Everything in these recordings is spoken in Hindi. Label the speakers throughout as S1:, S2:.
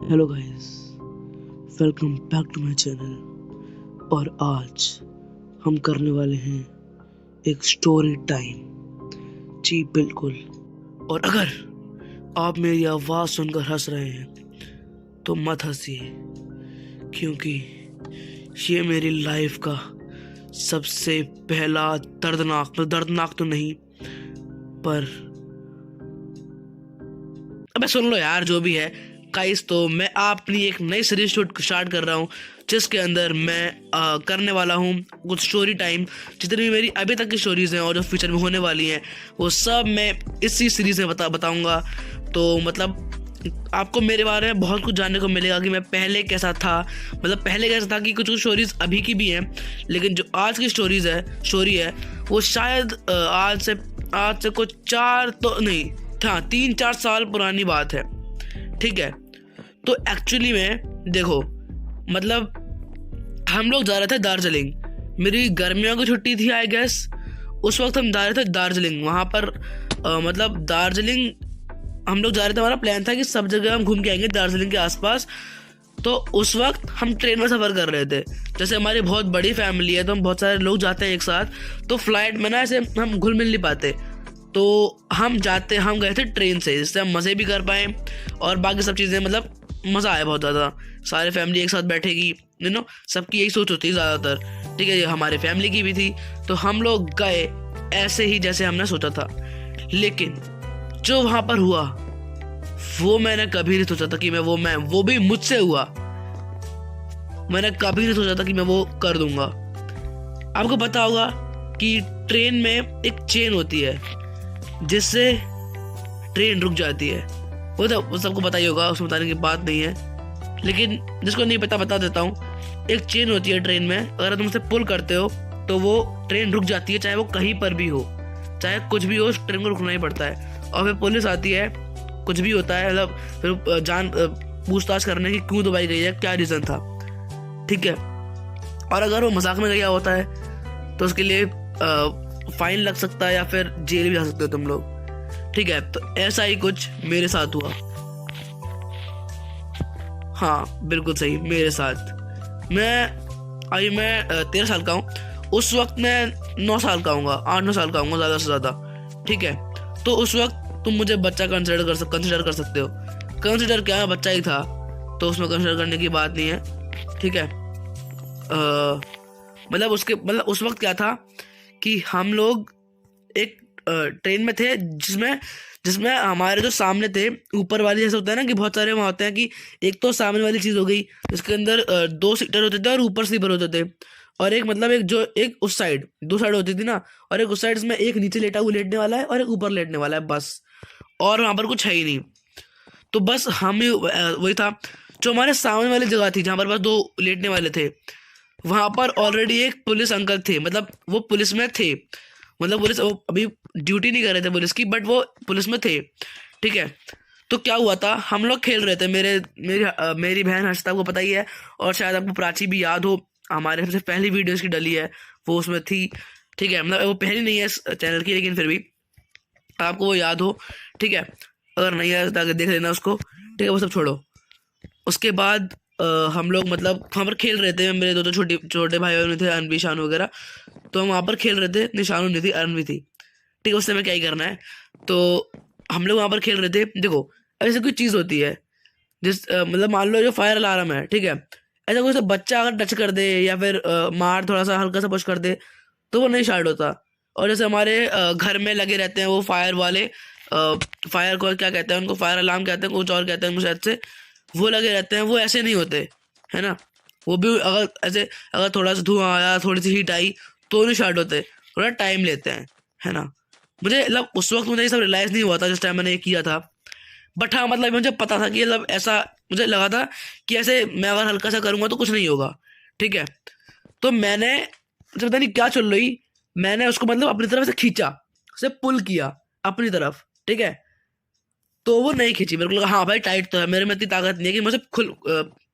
S1: Hello guys, welcome back to my channel. और आज हम करने वाले हैं एक स्टोरी टाइम। जी बिल्कुल। और अगर आप मेरी आवाज़ सुनकर हंस रहे हैं तो मत हंसिए, क्योंकि ये मेरी लाइफ का सबसे पहला दर्दनाक तो नहीं, पर अबे सुन लो यार, जो भी है गाइस। तो मैं अपनी एक नई सीरीज स्टार्ट कर रहा हूँ, जिसके अंदर मैं करने वाला हूँ कुछ स्टोरी टाइम। जितनी भी मेरी अभी तक की स्टोरीज हैं और जो फ्यूचर में होने वाली हैं, वो सब मैं इसी सीरीज में बताऊंगा। तो मतलब आपको मेरे बारे में बहुत कुछ जानने को मिलेगा कि मैं पहले कैसा था। मतलब पहले कैसा था कि कुछ कुछ स्टोरीज अभी की भी हैं, लेकिन जो आज की स्टोरी है वो शायद आज से कुछ 3-4 साल पुरानी बात है। ठीक है। तो एक्चुअली में देखो, मतलब हम लोग जा रहे थे दार्जिलिंग। मेरी गर्मियों की छुट्टी थी आई गेस। उस वक्त हम जा रहे थे दार्जिलिंग। वहाँ पर मतलब दार्जिलिंग हम लोग जा रहे थे। हमारा प्लान था कि सब जगह हम घूम के आएंगे दार्जिलिंग के आसपास। तो उस वक्त हम ट्रेन में सफ़र कर रहे थे। जैसे हमारी बहुत बड़ी फैमिली है तो हम बहुत सारे लोग जाते हैं एक साथ, तो फ्लाइट में ना ऐसे हम घुल मिल नहीं पाते। तो हम गए थे ट्रेन से, जिससे हम मज़े भी कर पाए और बाकी सब चीज़ें, मतलब मज़ा आया बहुत ज़्यादा। सारे फैमिली एक साथ बैठेगी, सबकी यही सोच होती है ज़्यादातर। ठीक है, ये हमारी फैमिली की भी थी। तो हम लोग गए ऐसे ही जैसे हमने सोचा था, लेकिन जो वहाँ पर हुआ वो मैंने कभी नहीं सोचा था कि वो भी मुझसे हुआ। मैंने कभी नहीं सोचा था कि मैं वो कर दूंगा। आपको पता होगा कि ट्रेन में एक चेन होती है जिससे ट्रेन रुक जाती है। वो सबको पता ही होगा, उसमें बताने की बात नहीं है, लेकिन जिसको नहीं पता बता देता हूँ। एक चेन होती है ट्रेन में, अगर तुम उसे पुल करते हो तो वो ट्रेन रुक जाती है, चाहे वो कहीं पर भी हो, चाहे कुछ भी हो, उस ट्रेन को रुकना ही पड़ता है। और फिर पुलिस आती है, कुछ भी होता है, मतलब फिर पूछताछ करने की क्यों दबाई गई है, क्या रीज़न था। ठीक है। और अगर वो मजाक में गया होता है तो उसके लिए फाइन लग सकता है या फिर जेल भी जा सकते हो तुम लोग। ठीक है। तो ऐसा ही कुछ मेरे साथ हुआ। हाँ बिल्कुल सही, मेरे साथ। मैं 13 साल का हूँ। उस वक्त मैं 9 साल का हूँ, 8-9 साल का हूँ ज़्यादा से ज़्यादा। ठीक है। तो उस वक्त तुम मुझे बच्चा कंसिडर कर सकते हो। कंसिडर क्या है, बच्चा ही था, तो उसमें कंसिडर करने की बात नहीं है। ठीक है। मतलब उस वक्त क्या था कि हम लोग एक ट्रेन में थे, जिसमें जिसमें हमारे जो सामने थे, ऊपर वाली, जैसे होता है ना कि बहुत सारे वहाँ होते हैं कि एक तो सामने वाली चीज़ हो गई जिसके अंदर 2 सीटर होते थे और ऊपर स्लीपर होते थे। और एक मतलब एक उस साइड 2 साइड होती थी ना, और एक उस साइड में एक नीचे लेटने वाला है और एक ऊपर लेटने वाला है, बस। और वहाँ पर कुछ है ही नहीं। तो बस हम ही वही था। जो हमारे सामने वाली जगह थी जहाँ पर बस 2 लेटने वाले थे, वहां पर ऑलरेडी एक पुलिस अंकल थे। मतलब वो पुलिस में थे, मतलब पुलिस, वो अभी ड्यूटी नहीं कर रहे थे पुलिस की, बट वो पुलिस में थे। ठीक है। तो क्या हुआ था, हम लोग खेल रहे थे। मेरी बहन हर्षिता को पता ही है, और शायद आपको प्राची भी याद हो, हमारे सबसे पहली वीडियोस की डली है, वो उसमें थी। ठीक है। मतलब वो पहली नहीं है इस चैनल की, लेकिन फिर भी आपको वो याद हो। ठीक है। अगर नहीं याद तो देख लेना उसको। ठीक है, वो सब छोड़ो। उसके बाद हम लोग मतलब वहाँ पर खेल रहे थे। मेरे 2 छोटे छोटे भाई बहन थे, अनवी शानू वगैरह। तो हम वहाँ पर खेल रहे थे। नहीं, शानू नहीं थी, अनवी थी। ठीक है, उससे मैं क्या ही करना है। तो हम लोग वहाँ पर खेल रहे थे। देखो, ऐसे कोई चीज़ होती है मतलब मान लो जो फायर अलार्म है, ठीक है, ऐसा कोई सा बच्चा अगर टच कर दे या फिर मार थोड़ा सा हल्का सा पुश कर दे तो वो नहीं स्टार्ट होता। और जैसे हमारे घर में लगे रहते हैं वो फायर वाले, फायर को क्या कहते हैं, उनको फायर अलार्म कहते हैं, कुछ और कहते हैं उनको शायद से, वो लगे रहते हैं, वो ऐसे नहीं होते, है ना। वो भी अगर थोड़ा सा धुआं आया, थोड़ी सी हीट आई, तो नहीं स्टार्ट होते, थोड़ा टाइम लेते हैं, है ना। मुझे मतलब उस वक्त मुझे ये सब रियलाइज़ नहीं हुआ था जिस टाइम मैंने ये किया था। बट हाँ, मतलब मुझे पता था कि मतलब ऐसा मुझे लगा था कि ऐसे मैं अगर हल्का सा करूँगा तो कुछ नहीं होगा। ठीक है। तो मैंने, मुझे पता नहीं क्या चल रही, मैंने उसको मतलब अपनी तरफ से खींचा, उसे पुल किया अपनी तरफ। ठीक है। तो वो नहीं खींची। मेरे को लगा हाँ भाई टाइट तो है, मेरे में इतनी ताकत नहीं है कि मैं उसे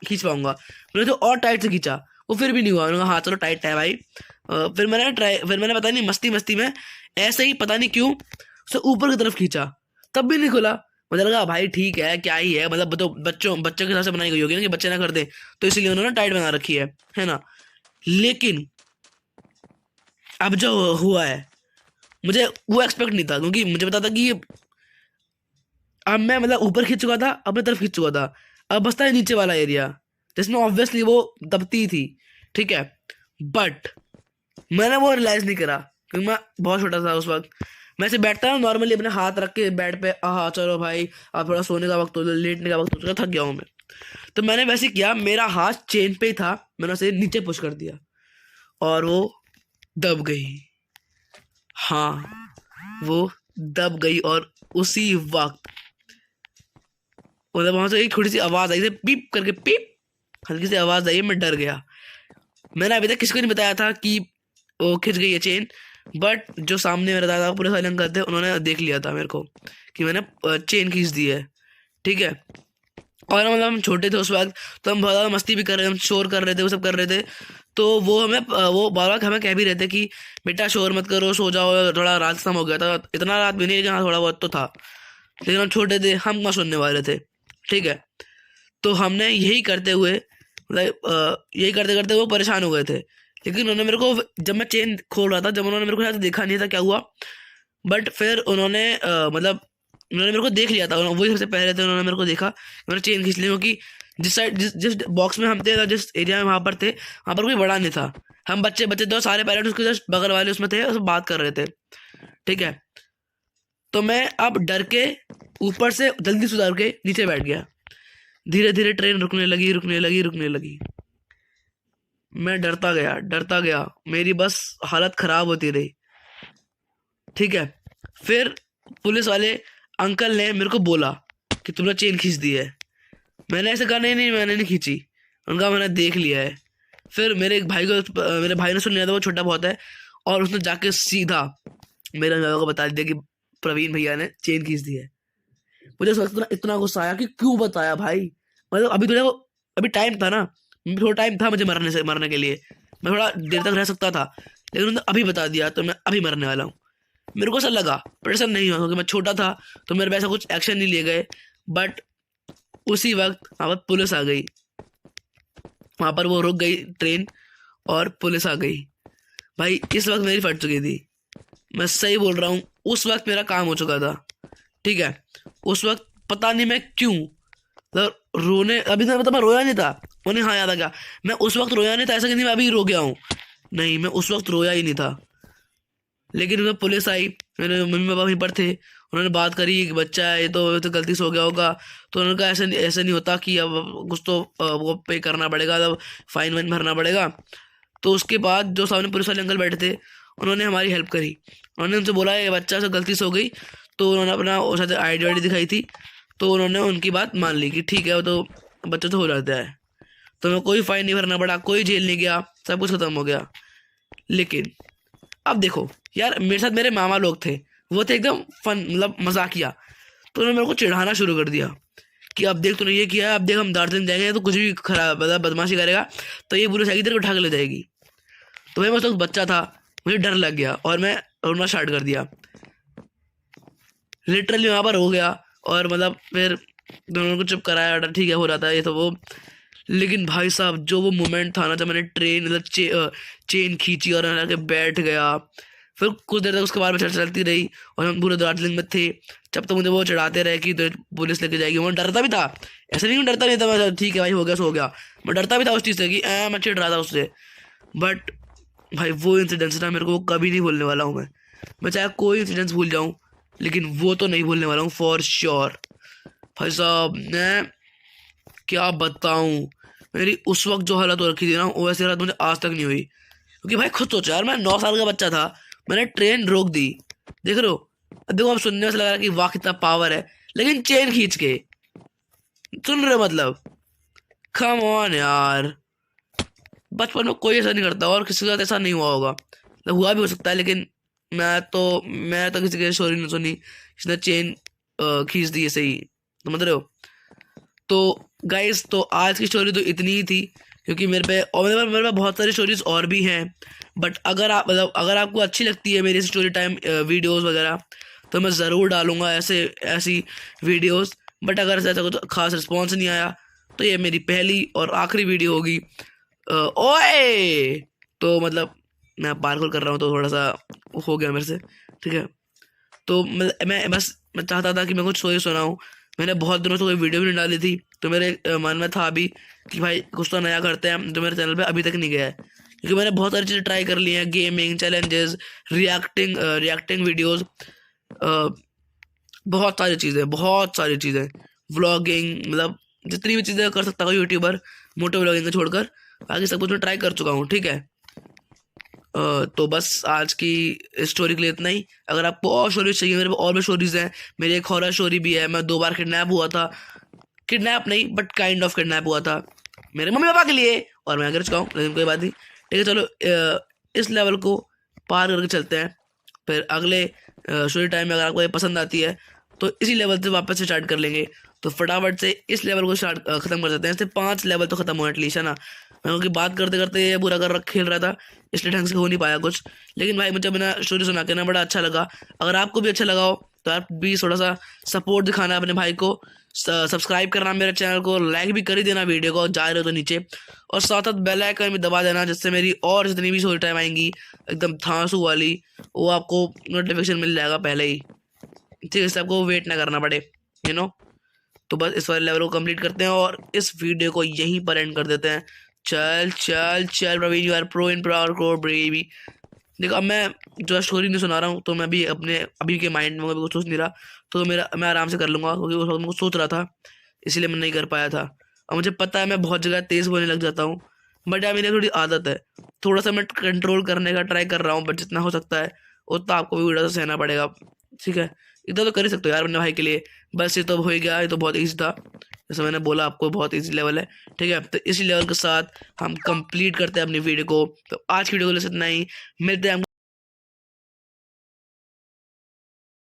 S1: खींच पाऊंगा। मैंने तो और टाइट से खींचा, वो फिर भी नहीं हुआ। मैंने कहा हाँ चलो टाइट है भाई। फिर मैंने पता नहीं मस्ती मस्ती में ऐसे ही पता नहीं क्यों उसे ऊपर की तरफ खींचा, तब भी नहीं खुला। मुझे लगा भाई ठीक है, क्या ही है, मतलब तो बच्चों के हिसाब से बनाई गई होगी ना कि बच्चे ना कर दे, तो इसलिए उन्होंने टाइट बना रखी है ना। लेकिन अब जो हुआ है, मुझे वो एक्सपेक्ट नहीं था, क्योंकि मुझे पता था कि अब मैं मतलब ऊपर खींच चुका था, अपने तरफ खींच चुका था, अब बसता है नीचे वाला एरिया जिसमें ऑब्वियसली वो दबती थी, ठीक है। बट मैंने वो रियलाइज नहीं करा क्योंकि मैं बहुत छोटा था उस वक्त। मैं ऐसे बैठता हूँ नॉर्मली अपने हाथ रख के बेड पे, हाँ चलो भाई अब थोड़ा सोने का वक्त हो गया, लेटने का वक्त हो चुका, थक गया हूँ मैं। तो मैंने वैसे किया, मेरा हाथ चेन पे ही था, मैंने उसे नीचे पुश कर दिया और वो दब गई। हाँ, वो दब गई और उसी वक्त मतलब वहां से एक थोड़ी सी आवाज आई थी, पीप करके, पीप हल्की सी आवाज आई, मैं डर गया। मैंने अभी तक किसी को नहीं बताया था कि वो खिंच गई है चेन, बट जो सामने मेरा दादा पुलिस वाले अंकल थे उन्होंने देख लिया था मेरे को कि मैंने चेन खींच दी है, ठीक है। और मतलब हम छोटे थे उस वक्त, तो हम बहुत ज़्यादा मस्ती भी कर रहे थे, हम शोर कर रहे थे, वो सब कर रहे थे। तो वो हमें वो बार बार हमें कह भी रहे थे कि बेटा शोर मत करो, सो जाओ, थोड़ा रात खत्म हो गया था, इतना रात भी नहीं लेकिन हाँ थोड़ा बहुत तो था, लेकिन हम छोटे थे, हम कहाँ सुनने वाले थे, ठीक है। तो हमने यही करते हुए मतलब यही करते करते वो परेशान हो गए थे। लेकिन उन्होंने मेरे को, जब मैं चेन खोल रहा था, जब उन्होंने मेरे को शायद देखा नहीं था क्या हुआ, बट फिर उन्होंने मतलब उन्होंने मेरे को देख लिया था, वही सबसे पहले थे, उन्होंने मेरे को देखा, मैंने चेन खींच ली, क्योंकि जिस साइड जिस जिस बॉक्स में हम थे, जिस एरिया में वहाँ पर थे, वहाँ पर कोई बड़ा नहीं था, हम बच्चे बच्चे थे और सारे पेरेंट्स उसके जस्ट बगल वाले उसमें थे और सब बात कर रहे थे, ठीक है। तो मैं अब डर के ऊपर से जल्दी सुधार के नीचे बैठ गया। धीरे धीरे ट्रेन रुकने लगी, रुकने लगी, रुकने लगी। मैं डरता गया, मेरी बस हालत खराब होती रही, ठीक है। फिर पुलिस वाले अंकल ने मेरे को बोला कि तुमने चेन खींच दी है। मैंने ऐसे कहा नहीं नहीं मैंने नहीं खींची, उनका मैंने देख लिया है। फिर मेरे भाई ने सुन लिया था, वो छोटा बहुत है, और उसने जाके सीधा मेरे अंकल को बता दिया कि प्रवीण भैया ने चेन खींच दी है। मुझे उस वक्त इतना गुस्सा आया कि क्यों बताया भाई, मतलब अभी टाइम था ना, थोड़ा टाइम था मुझे मरने के लिए, मैं थोड़ा देर तक रह सकता था, लेकिन उन्होंने अभी बता दिया तो मैं अभी मरने वाला हूँ। मेरे को ऐसा लगा, पर ऐसा नहीं हुआ क्योंकि मैं छोटा था, तो मेरे पे ऐसा कुछ एक्शन नहीं लिए गए। बट उसी वक्त वहाँ पर पुलिस आ गई, वहाँ पर वो रुक गई ट्रेन और पुलिस आ गई। भाई इस वक्त मेरी फट चुकी थी, मैं सही बोल रहा हूँ, उस वक्त मेरा काम हो चुका था, ठीक है। उस वक्त पता नहीं मैं क्यों मतलब रोने, अभी तो मतलब मैं रोया नहीं था, उन्हें हाँ याद आ गया, मैं उस वक्त रोया नहीं था, ऐसा कि नहीं मैं अभी रो गया हूँ, नहीं मैं उस वक्त रोया ही नहीं था। लेकिन जब पुलिस आई, मेरे मम्मी पापा वहीं पर थे, उन्होंने बात करी कि बच्चा है ये तो गलती से हो गया होगा। तो उन्होंने कहा ऐसे नहीं होता कि अब कुछ तो वो पे करना पड़ेगा, तब फाइन वाइन भरना पड़ेगा। तो उसके बाद जो सामने पुलिस वाले अंकल बैठे थे, उन्होंने हमारी हेल्प करी, उन्होंने उनसे बोला ये बच्चा से गलती से हो गई, तो उन्होंने अपना शायद आई डी दिखाई थी, तो उन्होंने उनकी बात मान ली कि ठीक है वो तो बच्चा तो हो जाता है। तो मैं कोई फाइन नहीं भरना पड़ा, कोई जेल नहीं गया, सब कुछ खत्म हो गया। लेकिन अब देखो यार, मेरे साथ मेरे मामा लोग थे, वो थे एकदम फन मतलब मजाकिया, तो उन्होंने मेरे को चिढ़ाना शुरू कर दिया कि अब देख तूने ये किया है, अब देख हम दार्जिलिंग जाएंगे तो कुछ भी खराब मतलब बदमाशी करेगा तो ये पुलिस आएगी तेरे को उठा के ले जाएगी। तो भाई मैं उस वक्त बच्चा था, मुझे डर लग गया और मैं रोना स्टार्ट कर दिया, लिटरली वहाँ पर हो गया। और मतलब फिर दोनों को चुप कराया, ठीक है हो रहा था ये तो वो। लेकिन भाई साहब जो वो मोमेंट था ना, जब मैंने ट्रेन मतलब चेन खींची और मैं आके बैठ गया, फिर कुछ देर तक उसके बाद में चलती रही और हम पूरे दार्जिलिंग में थे, जब तक मुझे वो चढ़ाते रहे कि तो पुलिस लेके जाएगी। मैं डरता भी था, ऐसा नहीं डरता नहीं था मैं, ठीक है भाई हो गया सो हो गया, मैं डरता भी था उस चीज़ से कि मैं चिढ़ रहा था उससे। बट भाई वो इंसिडेंस ना मेरे को कभी नहीं भूलने वाला हूँ मैं चाहे कोई इंसिडेंस भूल जाऊँ, लेकिन वो तो नहीं भूलने वाला हूँ फॉर श्योर। भाई साहब मैं क्या बताऊँ, मेरी उस वक्त जो हालत हो रखी थी ना, वो ऐसी हालत मुझे आज तक नहीं हुई। क्योंकि भाई खुद सोचो यार, मैं 9 साल का बच्चा था, मैंने ट्रेन रोक दी, देख रहे हो, देखो अब सुनने में से लग रहा है कि वाह कितना पावर है, लेकिन चेन खींच के, सुन रहे हो मतलब, कम ऑन यार। बचपन में कोई ऐसा नहीं करता और किसी के साथ ऐसा नहीं हुआ होगा, मतलब हुआ भी हो सकता है, लेकिन मैं तो किसी की स्टोरी नहीं सुनी जिसने चेन खींच दी ऐसे ही, समझ रहे हो। तो गाइस तो आज की स्टोरी तो इतनी ही थी, क्योंकि मेरे पे बहुत सारी स्टोरीज और भी हैं। बट अगर आपको अच्छी लगती है मेरी स्टोरी टाइम वीडियोस वगैरह, तो मैं ज़रूर डालूंगा ऐसी वीडियोस। बट अगर ऐसा कोई खास रिस्पॉन्स नहीं आया तो ये मेरी पहली और आखिरी वीडियो होगी। ओए, तो मतलब मैं पार्कोर कर रहा हूँ तो थोड़ा सा हो गया मेरे से, ठीक है। तो मैं चाहता था कि मैं कुछ स्टोरी सुनाऊँ। मैंने बहुत दिनों से कोई वीडियो भी नहीं डाली थी, तो मेरे मन में था अभी कि भाई कुछ तो नया करते हैं, जो मेरे चैनल पे अभी तक नहीं गया है। क्योंकि मैंने बहुत सारी चीज़ें ट्राई कर ली हैं, गेमिंग चैलेंजेस, रिएक्टिंग वीडियोस, बहुत सारी चीज़ें, व्लॉगिंग, मतलब जितनी भी चीज़ें कर सकता हूँ यूट्यूबर, मोटो व्लॉगिंग को छोड़कर बाकी सब कुछ मैं ट्राई कर चुका हूँ, ठीक है। तो बस आज की स्टोरी के लिए इतना ही। अगर आपको और स्टोरीज चाहिए, मेरे पास और भी स्टोरीज हैं। मेरी एक हॉरर स्टोरी भी है, मैं 2 बार किडनैप हुआ था, किडनैप नहीं बट काइंड ऑफ किडनैप हुआ था मेरे मम्मी पापा के लिए, और मैं गिर चुका हूँ, लेकिन कोई बात नहीं, ठीक है। चलो इस लेवल को पार करके चलते हैं। फिर अगले स्टोरी टाइम में अगर आपको ये पसंद आती है तो इसी लेवल से वापस से स्टार्ट कर लेंगे। तो फटाफट से इस लेवल को खत्म कर देते हैं। इससे 5 लेवल तो खत्म हो एटलीस्ट, है ना। मैं क्योंकि बात करते करते ये पूरा खेल रहा था, इसलिए ढंग से हो नहीं पाया कुछ। लेकिन भाई मुझे बिना स्टोरी सुना के ना बड़ा अच्छा लगा। अगर आपको भी अच्छा लगा हो तो आप भी थोड़ा सा सपोर्ट दिखाना अपने भाई को, सब्सक्राइब करना मेरे चैनल को, लाइक भी कर ही देना वीडियो को जा रहे हो तो नीचे, और साथ साथ बेल आइकन भी दबा देना, जिससे मेरी और जितनी भी स्टोरी टाइम आएंगी एकदम धांसू वाली, वो आपको नोटिफिकेशन मिल जाएगा पहले ही, ठीक है। इससे आपको वेट ना करना पड़े, यू नो। तो बस इस वाले लेवल को कंप्लीट करते हैं और इस वीडियो को यहीं पर एंड कर देते हैं। चल चल चल Praveen, you are pro in power core baby. देखो अब मैं जो स्टोरी नहीं सुना रहा हूँ, तो मैं भी अपने अभी के माइंड में कुछ सोच नहीं रहा, तो मैं आराम से कर लूँगा, क्योंकि उस वक्त मैं कुछ सोच रहा था, इसलिए मैं नहीं कर पाया था। और मुझे पता है मैं बहुत जगह तेज़ बोलने लग जाता हूँ, बट यार मेरी थोड़ी आदत है, थोड़ा सा मैं कंट्रोल करने का ट्राई कर रहा हूँ, बट जितना हो सकता है उतना आपको भी वीडियो से सहना पड़ेगा, ठीक है। इतना तो कर ही सकते हो यार अपने भाई के लिए। बस ये तो हो ही गया, ये तो बहुत ईजी था, जैसे मैंने बोला आपको बहुत ईजी लेवल है, ठीक है। तो इसी लेवल के साथ हम कंप्लीट करते हैं अपनी वीडियो को। तो आज की वीडियो को इतना ही, मिलते हैं